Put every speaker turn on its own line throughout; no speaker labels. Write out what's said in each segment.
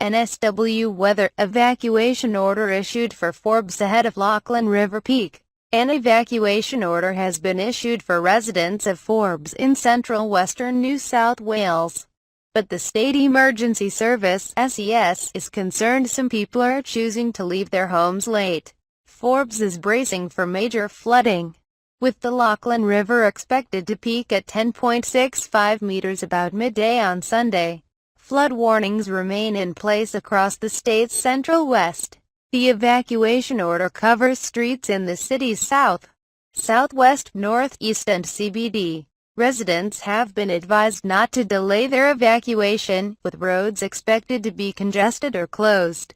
NSW weather. Evacuation order issued for Forbes ahead of Lachlan River peak. An evacuation order has been issued for residents of Forbes in central western New South Wales. But the State Emergency Service (SES) is concerned some people are choosing to leave their homes late. Forbes is bracing for major flooding, with the Lachlan River expected to peak at 10.65 meters about midday on Sunday. Flood warnings remain in place across the state's central west. The evacuation order covers streets in the city's south, southwest, northeast and CBD. Residents have been advised not to delay their evacuation, with roads expected to be congested or closed.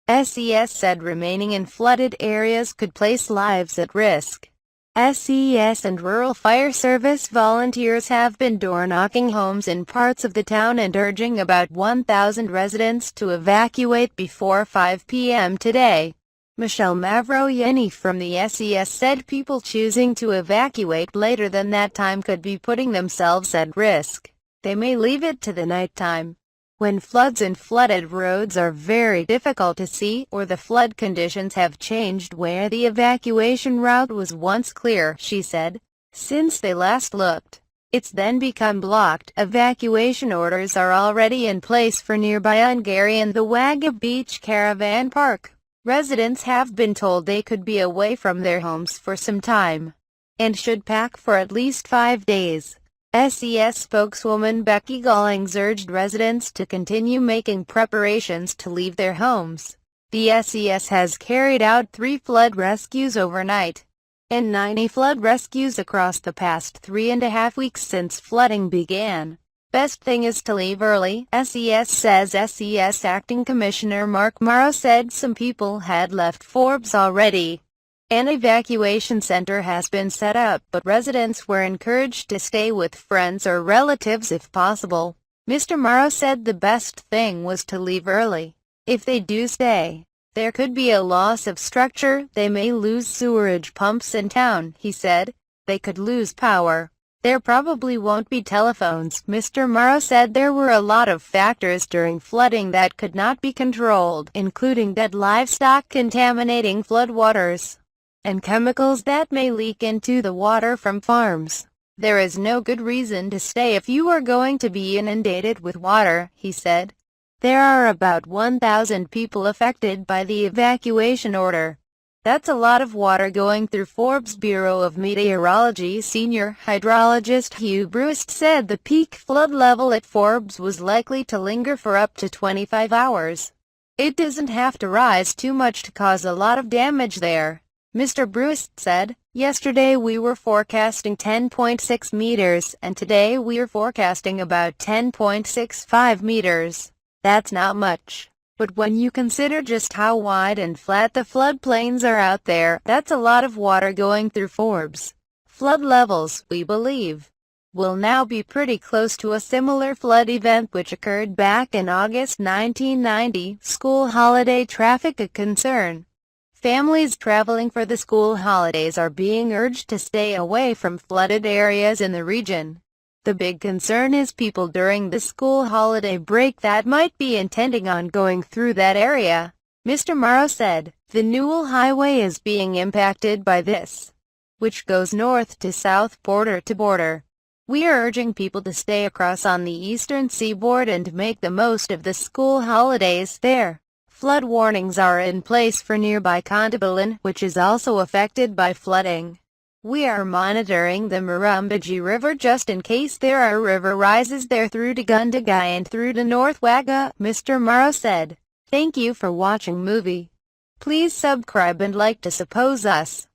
SES said remaining in flooded areas could place lives at risk. SES and Rural Fire Service volunteers have been door-knocking homes in parts of the town and urging about 1,000 residents to evacuate before 5 p.m. today. Michelle Mavroyeni from the SES said people choosing to evacuate later than that time could be putting themselves at risk. They may leave it to the nighttime, when floods and flooded roads are very difficult to see, or the flood conditions have changed where the evacuation route was once clear, she said. Since they last looked, it's then become blocked. Evacuation orders are already in place for nearby Ungary and the Wagga Beach Caravan Park. Residents have been told they could be away from their homes for some time, and should pack for at least 5 days. SES spokeswoman Becky Gollings urged residents to continue making preparations to leave their homes. The SES has carried out 3 flood rescues overnight, and 90 flood rescues across the past 3.5 weeks since flooding began. Best thing is to leave early, SES says. SES Acting Commissioner Mark Morrow said some people had left Forbes already. An evacuation center has been set up, but residents were encouraged to stay with friends or relatives if possible. Mr. Morrow said the best thing was to leave early. If they do stay, there could be a loss of structure. They may lose sewerage pumps in town, he said. They could lose power. There probably won't be telephones. Mr. Morrow said there were a lot of factors during flooding that could not be controlled, including dead livestock contaminating floodwaters, and chemicals that may leak into the water from farms. There is no good reason to stay if you are going to be inundated with water, he said. There are about 1,000 people affected by the evacuation order. That's a lot of water going through. Forbes Bureau of Meteorology senior hydrologist Hugh Bruce said the peak flood level at Forbes was likely to linger for up to 25 hours. It doesn't have to rise too much to cause a lot of damage there, Mr. Bruce said. Yesterday we were forecasting 10.6 meters, and today we are forecasting about 10.65 meters. That's not much, but when you consider just how wide and flat the floodplains are out there, that's a lot of water going through Forbes. Flood levels, we believe, will now be pretty close to a similar flood event which occurred back in August 1990. School holiday traffic a concern. Families traveling for the school holidays are being urged to stay away from flooded areas in the region. The big concern is people during the school holiday break that might be intending on going through that area. Mr. Morrow said, the Newell Highway is being impacted by this, which goes north to south, border to border. We are urging people to stay across on the eastern seaboard and make the most of the school holidays there. Flood warnings are in place for nearby Condabillen, which is also affected by flooding. We are monitoring the Murrumbidgee River just in case there are river rises there through to Gundagai and through to North Wagga, Mr. Morrow said. Thank you for watching movie. Please subscribe and like to support us.